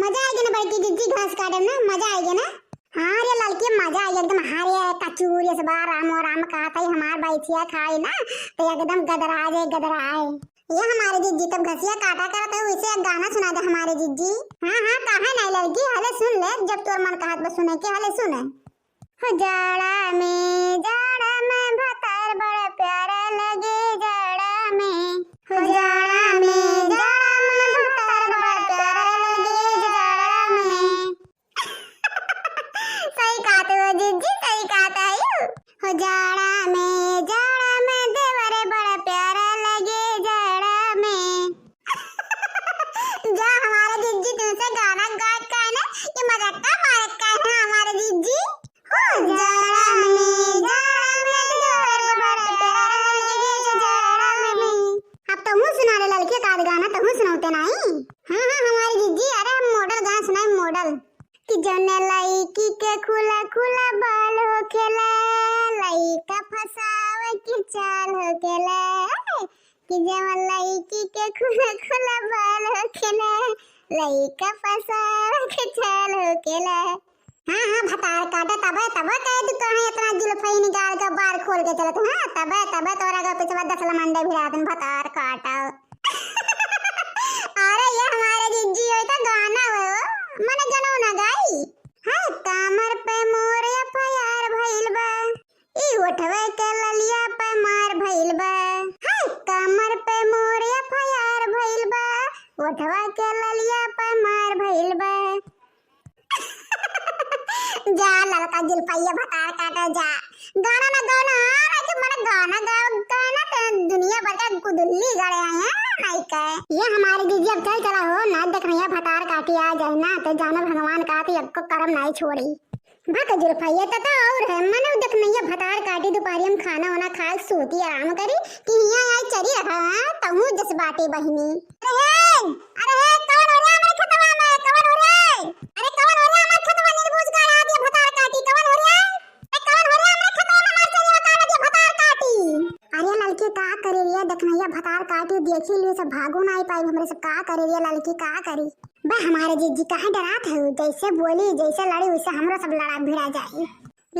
मजा आएगी ना बड़की जिज्जी घास काटे ना, मजा आएगी ना। हाँ रे लड़की मजा आएगी एकदम। हारे कचूर ये सब राम कहता ही हमार बैठिया खाए ना तो एकदम गदरा जाए। ये हमारे जिज्जी तब घसिया काटा करता है, उसे एक गाना सुना दे हमारे जिज्जी। हाँ हाँ कहा नहीं लड़की, हले सुन ले जब तोर मन कहत बस सुने के, हले सुने। हो जाड़ा में भतर बड़ा प्यारा लगे जाड़ा में, हो जाड़ा में भतर बड़ा प्यारा लगे जाड़ा में। सही कहते हो जिज्जी, सही कहता है। हो जाड़ा में देवरे बड़ा प्यारा लगे जाड़ा में। जा हमारे जिज्जी तुमसे गाना गात का है ना, ये मजाक का है हमारे जिज्जी। हो जाड़ा में देवरे बड़ा प्यारा लगे जाड़ा में। अब तो हूँ सुना रे लड़के का गाना, तो हूँ सुनाते नहीं। हाँ हमारी जिज्जी, अरे हम मॉडल गाना सुनाए मॉडल। कि जने लईकी के खुला खुला बाल हो खेला, लईका फसावे की चाल हो खेला। कि जवन लईकी के खुला खुला बाल हो खेला, लईका फसावे की चाल हो खेला। हाँ भतार काटा तब कहे तू कहाँ इतना जुल्फई निकाल के बाल खोल के चलत। हाँ तब तोरा का पिछवा 10 लमंडे भिड़ा भतार काटा। अरे ये हमारे जिज्जी होता गाना हो मन जनो ना गाई। हां कमर पे मोर एफआईआर भइल बा, ई उठवे के ललिया पे मार भइल बा। हां कमर पे मोर एफआईआर भइल बा, उठवा के ललिया पे मार भइल बा। जा लड़का जुल्फैया भतार काटा जा। गाना ना गाना कि मन गाना गाना तो दुनिया भर का गुदुल्ली गड़े आए हैं नहीं कहे। ये हमारी दीदी अब चला हो ना देख रही है भतार काटी आ जाए ना तो जानो भगवान कहती सबको कर्म नहीं छोड़ी। भक जुल्फैया तो और है मन देख नहीं है भतार काटी दोपहरी में खाना वाना खा सूती आराम करी कि यहाँ आई चली रहा तो हूँ जस बाटी बहिनी। अरे कौन हो रहा है हमारे खतवा में, कौन हो रहा है? अरे कौन हो रहा है हमारे खतवा निर्बुझ का आ दिया भतार काटी, कौन हो रहा है? कौन हो रहा है हमारे खतवा में हमारे चली बता दिया भतार काटी। अरे लड़की का करे रिया देखनैया भतार काटी देखी लिए सब भागो ना आई पाई हमरे सब का करे रिया लड़की का करी। बा हमारे जिज्जी काहे डरात है, जैसे बोली जैसे लड़ी वैसे हमरो सब लड़ा भिड़ा जाई।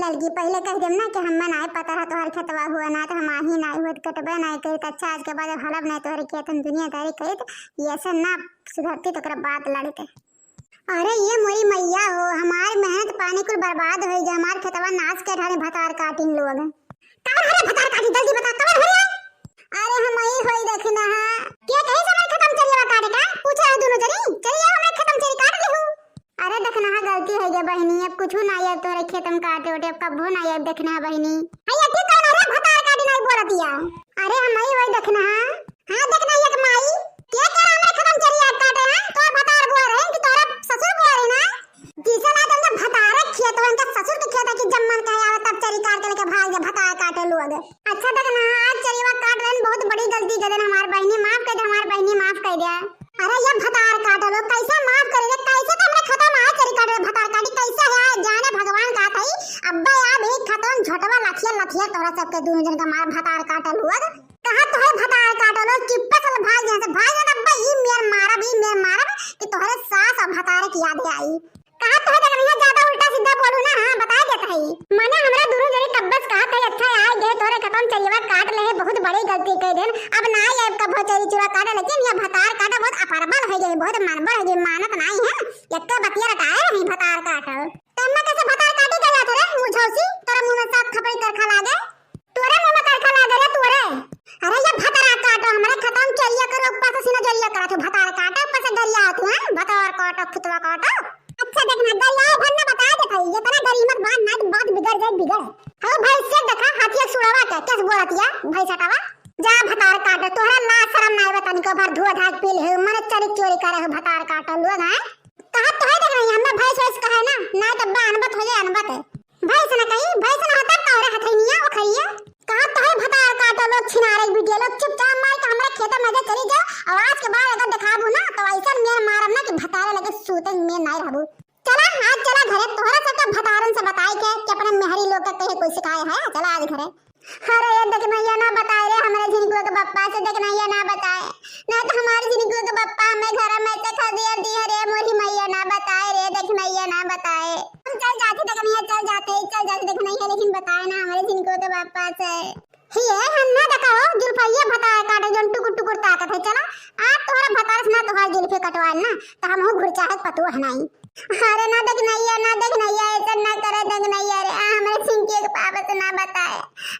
लड़की पहले कह देम ना कि हम्मे नाय पता है तोहर खेतवा हुआ ना तो हम आही नाय होत कटबे नाय कहित। अच्छा आज के बाद हलब नाय तोहर खेतन दुनिया तारी कहित ये ऐसे ना सुधरती तो बात लड़ते। अरे ये मोरी मैया हो हमारी मेहनत पानी कुल बर्बाद हो गया, हमार खेतवा नाश कर ढाले भतार काटिन लोग। कौन हरे भतार काटी जल्दी बता कौन हरे? अरे हम ही होई देखना है के कहीं समय खत्म चलिए काटे का पूछे है दोनों जनी चलिए हमें खत्म चली काट ली हूं। अरे देखना है गलती है गे बहनी, अब कुछ ना आए तोरे खेत में काटे ओटे कबो ना आए देखना है बहनी। भैया ठीक है ना भतार काटी नहीं बोल दिया। अरे हम ही होई देखना है। हां देखना एक माई के हमें खत्म चलिए काटे हैं तो भतार बोल रहे कि तोरा ससुर बोल रहे ना जिसे ना तुम भतार खेत हो इनका ससुर के खेत है कि जब मन कहे आवे तब चली काट के लेके भाग जा भतार काटे लोग। अच्छा देखना आज चलिए काट रहे बहुत बड़ी गलती कर देना हमार बहनी माफ कर दे, हमार बहनी माफ कर दे। अरे ये भतार काटे लोग कैसे माफ करेंगे, कैसे तो हमने खत्म आज चली काटे भतार काटी कैसे है जाने भगवान का था अब्बा यार भी खत्म झटवा लखिया तोरा सबके दोनों जन का मार भतार काटे लोग। कहां तो है भतार काटे लोग चिप्पा चल भाग जा से भाग जा अब्बा ई मेर मारा कि तोहरे सास और भतार की याद आई। कहां तो है देखना ज्यादा उल्टा सीधा बोलू ना। हां बता देता है माने हमरा दोनों जने तब्बस कहा था अच्छा आ गए तोरे खत्म चलिए काट ले बहुत बड़ी गलती कर देन अब ना आए का भचरी चुरा काटे लेकिन ये भतार काटा बहुत अपरबल हो गई बहुत मानबल हो गई मानत नहीं है एक बतिया रटाए नहीं भतार काटा तन्ना कैसे भतार काटी गया रे मुझौसी तोरा मुंह में साफ खपड़ी कर खा लागे तोरे मुंह में कर खा लागे रे तोरे। अरे ये भतार काटा हमारे खत्म चलिए करो ऊपर से सीना जलिया करा तू भतार काटा ऊपर से गरिया तू हैं भतार काटा खुतवा काटा। अच्छा देखना गरिया भरना बता दे भाई ये तना गरीमत बात ना बात बिगड़ जाए बिगड़। हां भाई से देखा हाथिया सुड़ावा के कैसे बोलतिया भाई सटावा जा भतार काटा तोहरा ला शर्म ना आवे तनिको भर धुआ धाक पील है मन चोरी चोरी करे है भतार काटा लोग हैं कहा तो है देखना हमरा भाई से कहे ना तो बानबत हो जाए अनबत भाई से ना कहीं भाई से ना होता तोरे हथैनिया ओ खइया कहा तो है भतार काटा लोग छिनारे वीडियो लोग चुपचाप मार के हमरा खेत में चली जा और आज के बाद अगर दिखाबू ना तो ऐसा मेर मारम ना कि भतारे लगे सूते में नहीं रहबू। चला आज चला घरे तोहरा सबका भतारन से बताई के कि अपने मेहरी लोग का कहे कोई सिखाए है चला आज घरे। अरे ये देख मैया ना बताए रे हमारे झिनकुआ के बप्पा से देखना ये ना बताए ना तो हमारे झिनकुआ के बप्पा हमें घर में से खा दिया दी रे मोरी मैया ना बताए। घुरचाहत पतुआ नहीं। अरे ना देख नैया ऐसा ना करे देख नैया रे हमारे चिंकी के पापा से ना बताए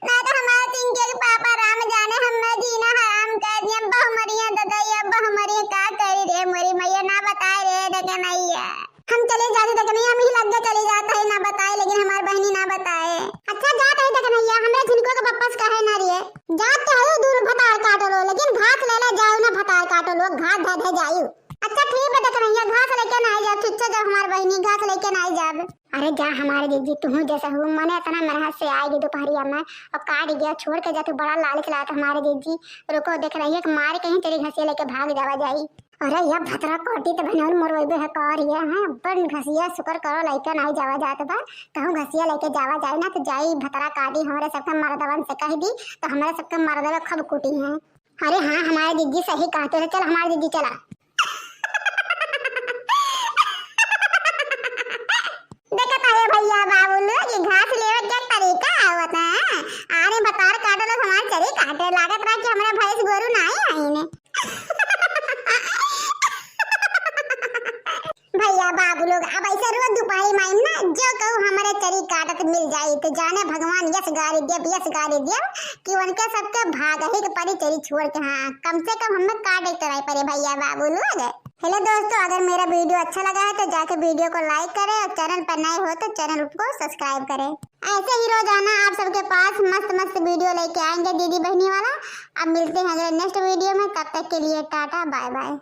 ना तो हमारे चिंकी के पापा राम जाने हमें जीना हराम कर दिया बहुमरिया ददैया बहुमरिया का करी रे मोरी मैया ना बताए रे देख नैया हम चले जाते देख नैया हम ही लग गए चले जाते है ना बताए लेकिन हमारी बहनी ना बताए। अच्छा जाते है देख नैया हमरा झिनको के पप्पा से कहे ना रे जाते है दूर भतार काटो लो लेकिन घास ले ले जाओ ना भतार काटो लो घास धे धे जाओ। अच्छा ठीक है देख नैया घास लेके ना जा चुच्चा जब हमारी बहनी घास लेके ना जाब। अरे जा हमारे दीदी तू जैसा हूँ मने इतना मेहनत से आएगी दोपहरिया में और काट गया छोड़ के जा तू बड़ा लालच लाता हमारे दीदी रुको देख रही है कि मार कहीं तेरी घसिया लेके भाग जावा जाई। अरे यह भतरा कोटी तो बनल मरवेबे है कर ये है बन घसिया शुक्र करो लेके नहीं जावा जात बा कहूं घसिया लेके जावा जाए ना तो जाई भतरा काटी हमारे सबके मर्दवन से कह दी तो हमारे सबके मर्दवे खब कुटी है। अरे हाँ हमारे दीदी सही कहते हैं चल हमारे दीदी चला भैया बाबू लोग घास लेवे क्या तरीका होता है आरे बतार काटो लोग हमारे चरी काटे लागत रहा कि हमारा भैंस गोरू ना आई ने भैया बाबू लोग अब ऐसा रोज दोपहरी माइम ना जो कहूँ हमारे चरी काटत मिल जाई तो जाने भगवान यस गाड़ी दे कि उनके सबके भाग ही के परी चरी छोड़ के हाँ कम से कम हमें काटे तो पड़े भैया बाबू लोग। हेलो दोस्तों अगर मेरा वीडियो अच्छा लगा है तो जाके वीडियो को लाइक करें और चैनल पर नए हो तो चैनल को सब्सक्राइब करें। ऐसे ही रोजाना आप सबके पास मस्त मस्त वीडियो लेके आएंगे दीदी बहनी वाला। अब मिलते हैं अगले नेक्स्ट वीडियो में तब तक के लिए टाटा बाय बाय।